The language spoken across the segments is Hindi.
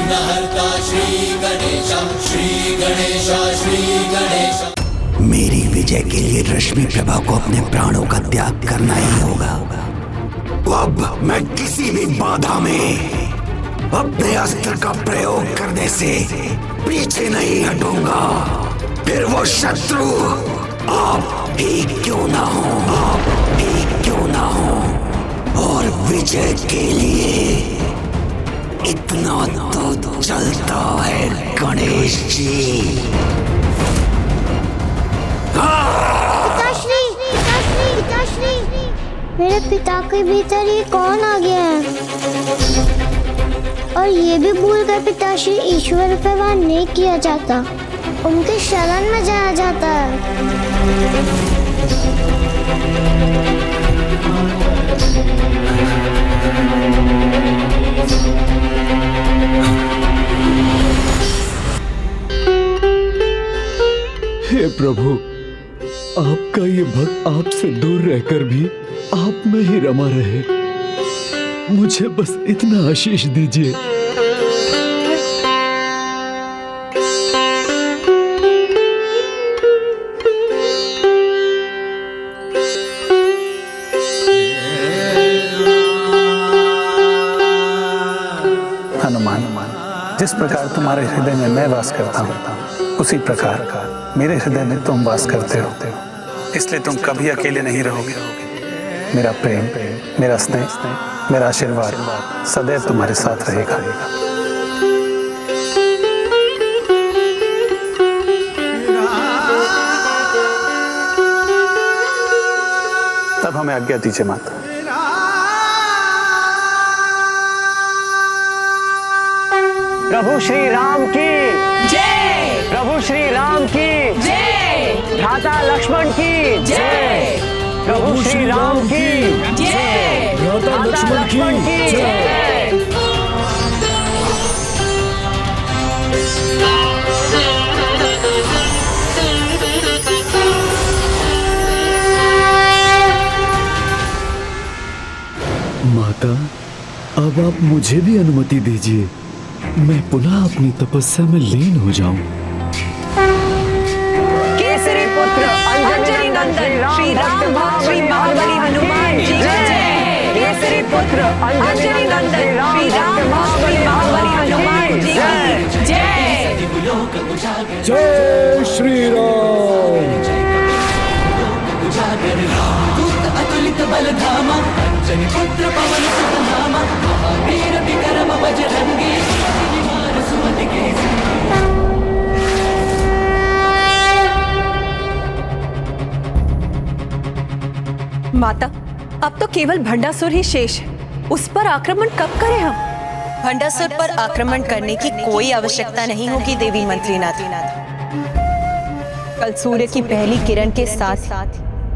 विघ्नहर्ता श्री गणेश, श्री गणेश, श्री गणेश। मेरी विजय के लिए रश्मि प्रभा को अपने प्राणों का त्याग करना ही होगा। अब मैं किसी भी बाधा में अपने अस्त्र का प्रयोग करने से पीछे नहीं हटूंगा। फिर वो शत्रु आप ही क्यों ना हो, आप ही क्यों ना हो। और विजय के लिए इतना तो चलता है गणेश जी। पिताश्री, पिताश्री, पिताश्री, मेरे पिता के भीतर ये कौन आ गया है? और ये भी भूल कर पिताश्री ईश्वर पे वार नहीं किया जाता, उनके शरण में जाया जाता है। हे प्रभु, आपका ये भक्त आपसे दूर रहकर भी आप में ही रमा रहे। मुझे बस इतना आशीष दीजिए। हनुमान, जिस प्रकार तुम्हारे हृदय में मैं वास करता हूँ, उसी प्रकार मेरे हृदय में तुम वास करते हो। इसलिए तुम कभी अकेले नहीं रहोगे। मेरा प्रेम, मेरा स्नेह, मेरा आशीर्वाद सदैव तुम्हारे साथ रहेगा। तब हमें आज्ञा दीजिए माता। प्रभु श्री राम की जय, प्रभु श्री राम की जय, भ्राता लक्ष्मण की जय, प्रभु श्री राम की जय, भ्राता लक्ष्मण की जय। माता, अब आप मुझे भी अनुमति दीजिए, मैं पुनः अपनी तपस्या में लीन हो जाऊं। केसरी पुत्र अंजनी नंदन श्री राम श्री महाबली हनुमान जी जय। केसरी पुत्र अंजनी नंदन श्री राम श्री महाबली हनुमान जी जय। जय श्री राम। अतुलित बल धामा, अंजनी पुत्र पवन सुत नामा, महावीर विक्रम बजरंगी, निवार सुमति के माता, अब तो केवल भंडासुर ही शेष है। उस पर आक्रमण कब करें हम? भंडासुर पर आक्रमण करने की कोई आवश्यकता नहीं होगी देवी मंत्रीनाथ। कल सूर्य की पहली किरण के साथ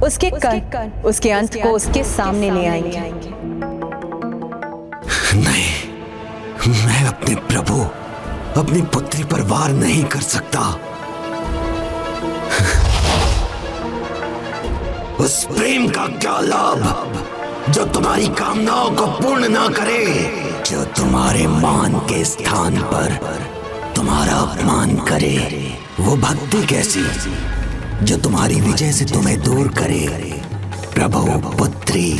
उसके कण उसके अंत को उसके सामने ले आएंगे। नहीं, मैं अपने प्रभु, अपनी पुत्री पर वार नहीं कर सकता। उस प्रेम का क्या लाभ जो तुम्हारी कामनाओं को पूर्ण ना करे, जो तुम्हारे मान के स्थान पर तुम्हारा अपमान करे। वो भक्ति कैसी जो तुम्हारी विजय से तुम्हें दूर करे। प्रभु पुत्री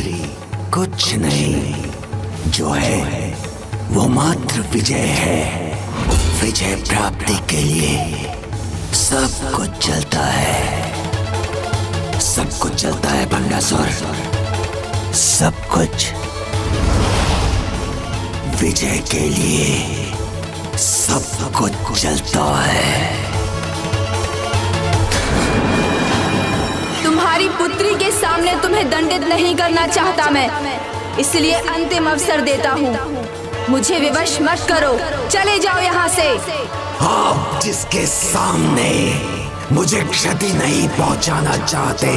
कुछ नहीं, जो है वो मात्र विजय है। विजय प्राप्ति के लिए सब कुछ चलता है, सब कुछ चलता है भंडासुर, सब कुछ विजय के लिए सब कुछ चलता है। तुम्हारी पुत्री के सामने तुम्हें दंडित नहीं करना चाहता मैं, इसलिए अंतिम अवसर देता हूँ। मुझे विवश मत करो, चले जाओ यहाँ से। आप जिसके सामने मुझे क्षति नहीं पहुंचाना चाहते,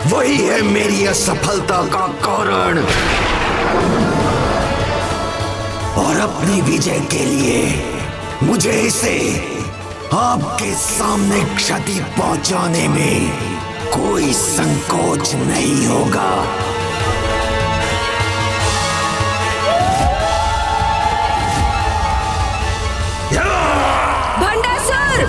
वही है मेरी असफलता का कारण। और अपनी विजय के लिए मुझे इसे आपके सामने क्षति पहुंचाने में कोई संकोच नहीं होगा। भंडासुर!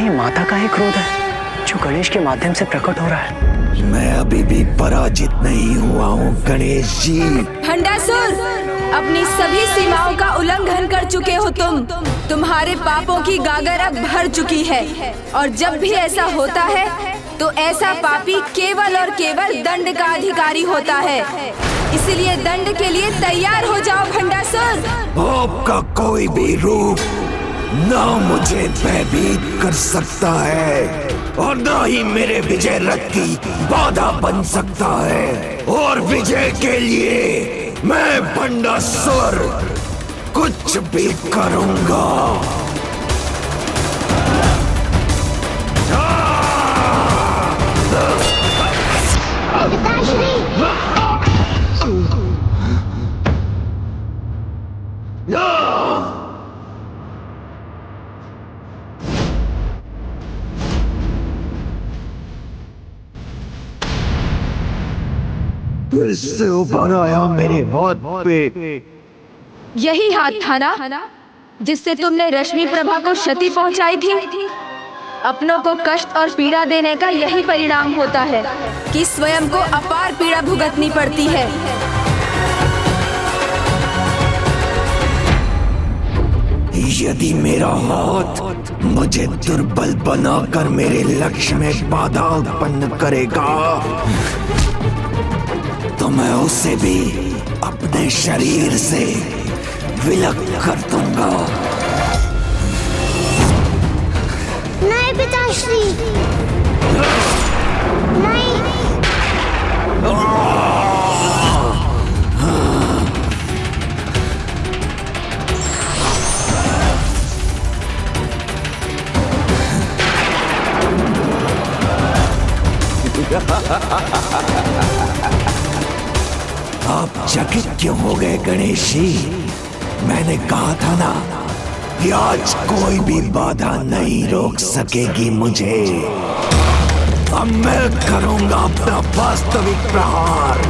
माता का ही क्रोध है जो गणेश के माध्यम से प्रकट हो रहा है। मैं अभी भी पराजित नहीं हुआ हूँ गणेश जी। भंडासुर, अपनी सभी सीमाओं का उल्लंघन कर चुके हो तुम। तुम्हारे पापों की गागर अब भर चुकी है और जब भी ऐसा होता है तो ऐसा पापी केवल और केवल दंड का अधिकारी होता है। इसलिए दंड के लिए तैयार हो जाओ भंडासुर। आपका कोई भी रूप ना मुझे भयभीत कर सकता है और ना ही मेरे विजय रथ की बाधा बन सकता है। और विजय के लिए मैं भंडासुर कुछ भी करूंगा। फिर से उभर आया मेरे हाथ पे। यही हाथ था ना जिससे तुमने रश्मि प्रभा को क्षति पहुंचाई थी। अपनों को कष्ट और पीड़ा देने का यही परिणाम होता है कि स्वयं को अपार पीड़ा भुगतनी पड़ती है। यदि मेरा हाथ मुझे दुर्बल बनाकर मेरे लक्ष्य में बाधा उत्पन्न करेगा तो मैं उसे भी अपने शरीर से विलग कर दूंगा। नहीं पिताश्री, नहीं। आप चकित क्यों हो गए गणेश जी? मैंने कहा था ना कि आज कोई भी बाधा नहीं रोक सकेगी मुझे। अब मैं करूंगा अपना वास्तविक प्रहार।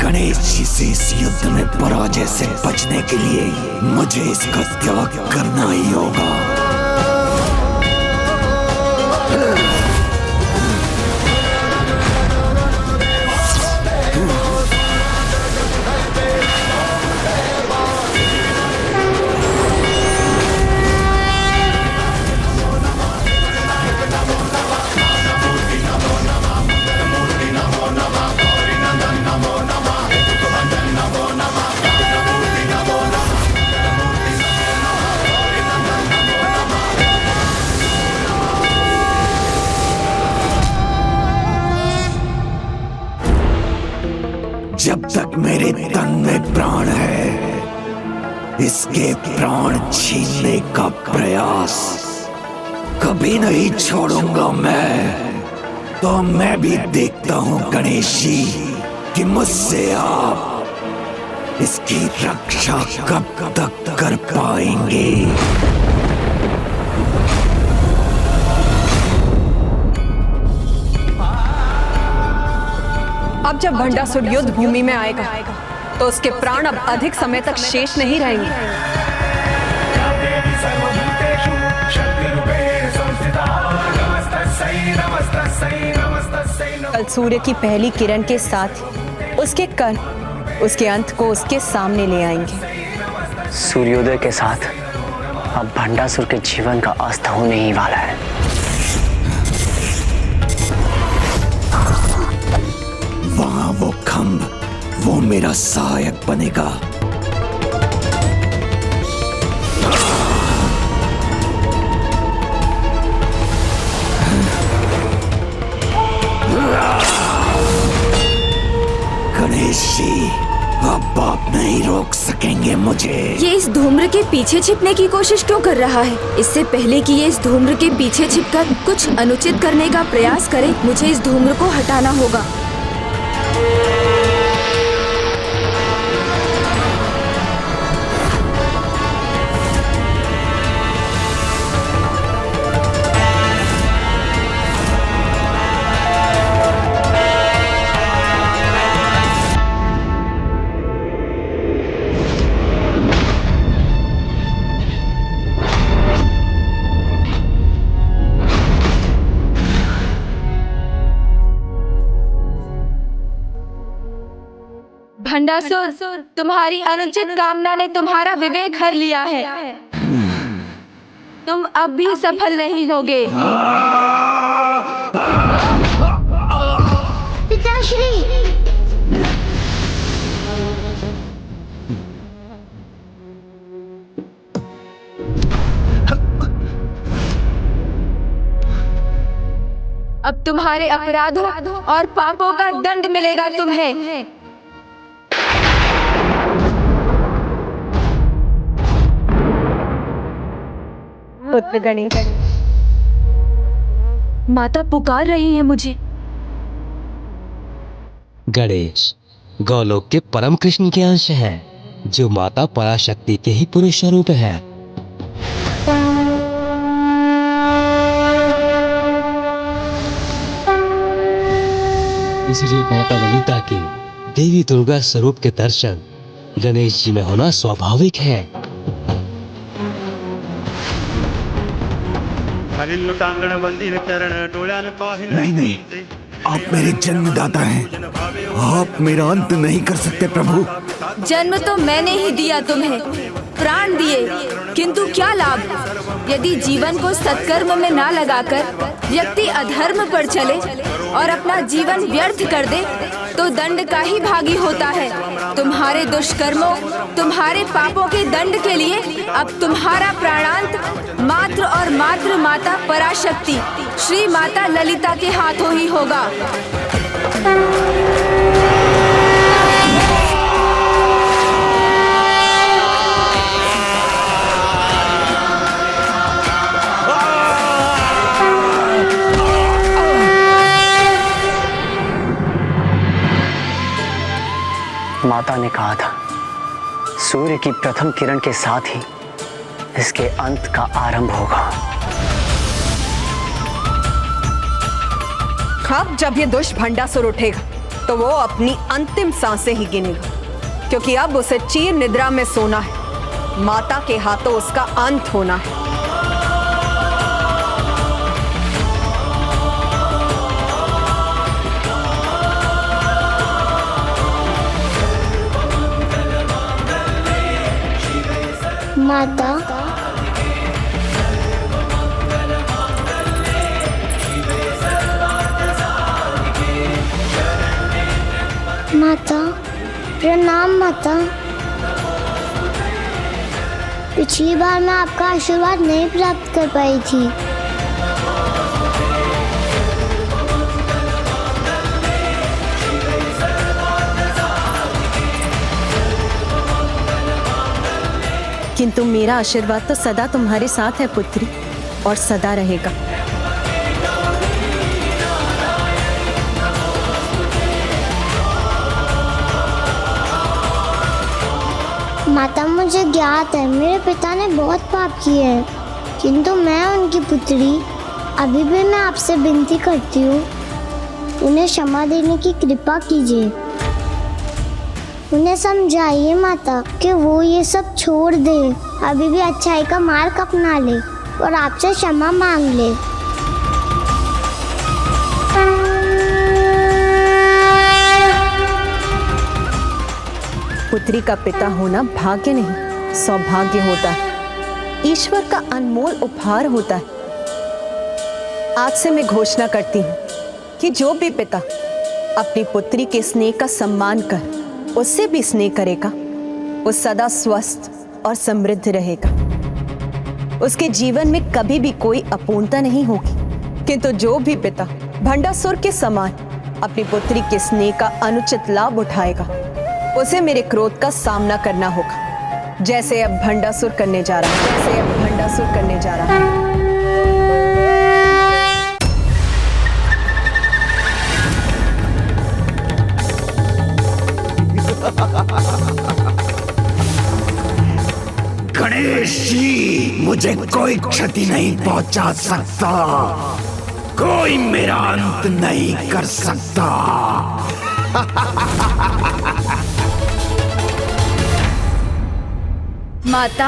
गणेश जी से इस युद्ध में पराजय से बचने के लिए मुझे इसका त्याग करना ही होगा। जब तक मेरे तन में प्राण है इसके प्राण छीनने का प्रयास कभी नहीं छोड़ूंगा मैं। तो मैं भी देखता हूं गणेश जी कि मुझसे आप इसकी रक्षा कब तक कर पाएंगे। अब जब भंडासुर युद्ध भूमि में आएगा तो उसके प्राण अब अधिक समय तक शेष नहीं रहेंगे। कल सूर्य की पहली किरण के साथ उसके कण उसके अंत को उसके सामने ले आएंगे। सूर्योदय के साथ अब भंडासुर के जीवन का अस्त होने ही वाला है। वहां वो खंभ, वो मेरा सहायक बनेगा। गणेश जी, अब आप नहीं रोक सकेंगे मुझे। ये इस धूम्र के पीछे छिपने की कोशिश क्यों कर रहा है? इससे पहले कि ये इस धूम्र के पीछे छिपकर कुछ अनुचित करने का प्रयास करे, मुझे इस धूम्र को हटाना होगा। भंडासुर, तुम्हारी अनुचित कामना ने तुम्हारा विवेक हर लिया है। तुम अब भी सफल नहीं होगे। पिताश्री, अब तुम्हारे अपराधों और पापों का दंड मिलेगा तुम्हें। पुत्र गणेश, माता पुकार रही है मुझे। गणेश गौलोक के परम कृष्ण के अंश हैं, जो माता पराशक्ति के ही पुरुष स्वरूप है। इसलिए माता ललिता के देवी दुर्गा स्वरूप के दर्शन गणेश जी में होना स्वाभाविक है। नहीं नहीं, आप मेरे जन्मदाता हैं, आप मेरा अंत नहीं कर सकते प्रभु। जन्म तो मैंने ही दिया तुम्हें, प्राण दिए, किंतु क्या लाभ? यदि जीवन को सत्कर्म में ना लगाकर व्यक्ति अधर्म पर चले और अपना जीवन व्यर्थ कर दे, तो दंड का ही भागी होता है। तुम्हारे दुष्कर्मों, तुम्हारे पापों के दंड के लिए अब तुम्हारा प्राणांत मात्र और मात्र माता पराशक्ति श्री माता ललिता के हाथों ही होगा। माता ने कहा था, सूर्य की प्रथम किरण के साथ ही इसके अंत का आरंभ होगा। अब जब ये दुष्ट भंडासुर उठेगा तो वो अपनी अंतिम सांसें ही गिनेगा, क्योंकि अब उसे चीर निद्रा में सोना है। माता के हाथों उसका अंत होना है। माता, माता प्रणाम। माता, पिछली बार मैं आपका आशीर्वाद नहीं प्राप्त कर पाई थी। किंतु मेरा आशीर्वाद तो सदा तुम्हारे साथ है पुत्री, और सदा रहेगा। माता, मुझे ज्ञात है मेरे पिता ने बहुत पाप किए हैं, किंतु मैं उनकी पुत्री अभी भी मैं आपसे विनती करती हूँ, उन्हें क्षमा देने की कृपा कीजिए। उन्हें समझाइए माता कि वो ये सब छोड़ दे, अभी भी अच्छाई का मार्ग अपना ले और आपसे क्षमा मांग ले। पुत्री का पिता होना भाग्य नहीं, सौभाग्य होता है, ईश्वर का अनमोल उपहार होता है। आज से मैं घोषणा करती हूँ कि जो भी पिता अपनी पुत्री के स्नेह का सम्मान कर उससे भी स्नेह करेगा, वो सदा स्वस्थ और समृद्ध रहेगा। उसके जीवन में कभी भी कोई अपूर्णता नहीं होगी। किंतु जो भी पिता भंडासुर के समान अपनी पुत्री के स्नेह का अनुचित लाभ उठाएगा, उसे मेरे क्रोध का सामना करना होगा, जैसे अब भंडासुर करने जा रहा है, जैसे अब भंडासुर करने जा रहा है। गणेश जी, मुझे कोई क्षति नहीं पहुंचा सकता, कोई मेरा अंत नहीं कर सकता। माता,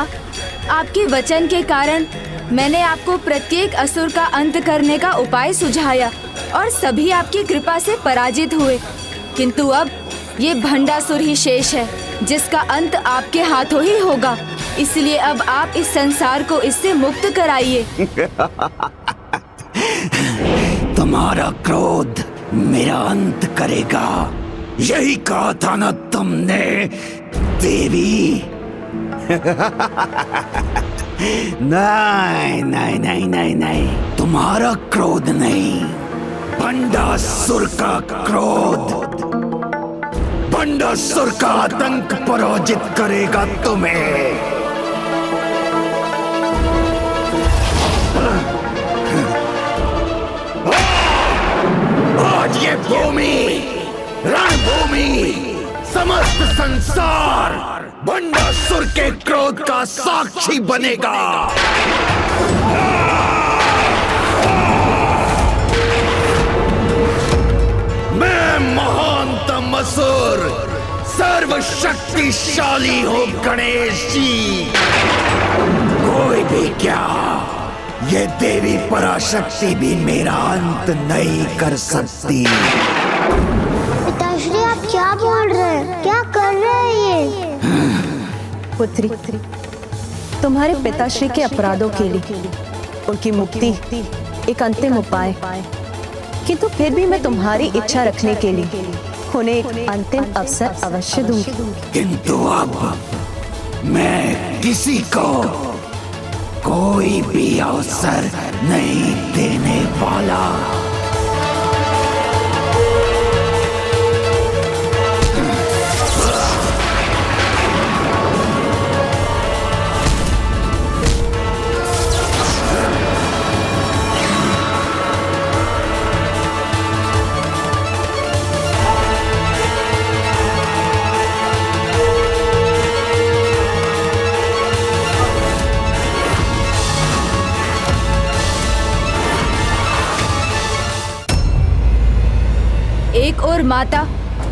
आपके वचन के कारण मैंने आपको प्रत्येक असुर का अंत करने का उपाय सुझाया और सभी आपकी कृपा से पराजित हुए। किंतु अब ये भंडासुर ही शेष है, जिसका अंत आपके हाथों ही होगा। इसलिए अब आप इस संसार को इससे मुक्त कराइए। तुम्हारा क्रोध मेरा अंत करेगा, यही कहा था ना तुमने देवी? नहीं नहीं नहीं नहीं नहीं, तुम्हारा क्रोध नहीं, भंडासुर का क्रोध, भंडासुर का आतंक पराजित करेगा तुम्हें। आज ये भूमि, रणभूमि, समस्त संसार भंडासुर के क्रोध का साक्षी बनेगा। मैं महानतम असुर, सर्वशक्तिशाली हूँ गणेश जी। कोई भी क्या, ये देवी पराशक्ति भी मेरा अंत नहीं कर सकती। पिताश्री, आप क्या बोल रहे हैं? क्या कर रहे हैं ये? पुत्री, तुम्हारे पिताश्री के अपराधों के लिए उनकी मुक्ति एक अंतिम उपाय, किंतु फिर भी मैं तुम्हारी इच्छा रखने के लिए उन्हें एक अंतिम अवसर अवश्य दूंगी। किंतु अब मैं किसी को कोई भी अवसर नहीं देने वाला। एक और माता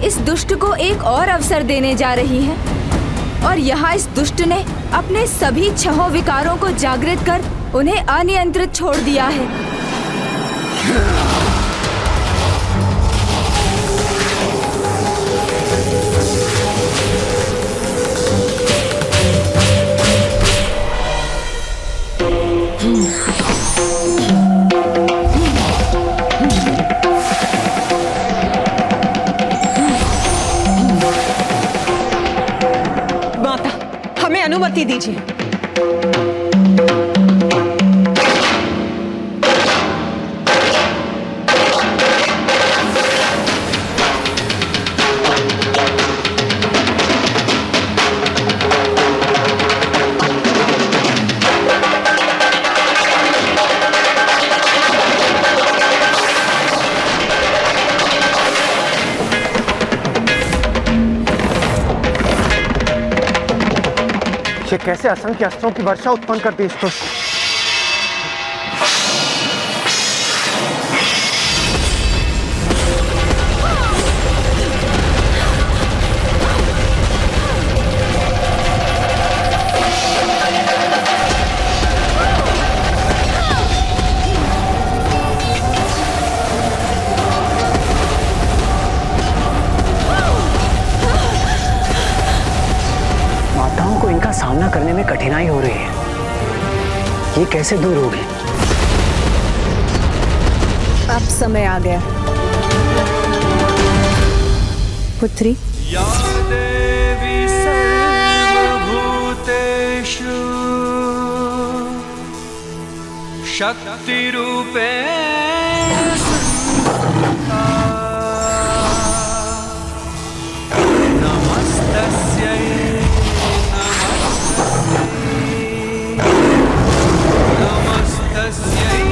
इस दुष्ट को एक और अवसर देने जा रही है और यहाँ इस दुष्ट ने अपने सभी छहों विकारों को जागृत कर उन्हें अनियंत्रित छोड़ दिया है। अनुमति दीजिए। कैसे असंख्य अस्त्रों की वर्षा उत्पन्न कर दी इसको। में कठिनाई हो रही है, ये कैसे दूर होगी? अब समय आ गया। पुत्री, या देवी सर्वभूतेषु शक्तिरूपेण संस्थिता नमस्तस्यै नमस्तस्यै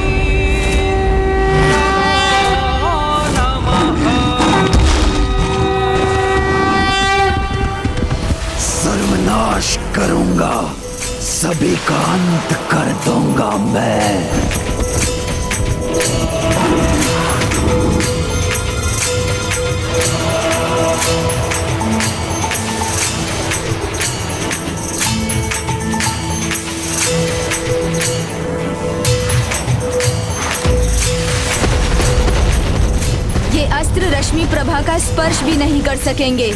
सर्वनाश करूंगा, सभी का अंत कर दूंगा मैं। ये अस्त्र रश्मि प्रभा का स्पर्श भी नहीं कर सकेंगे।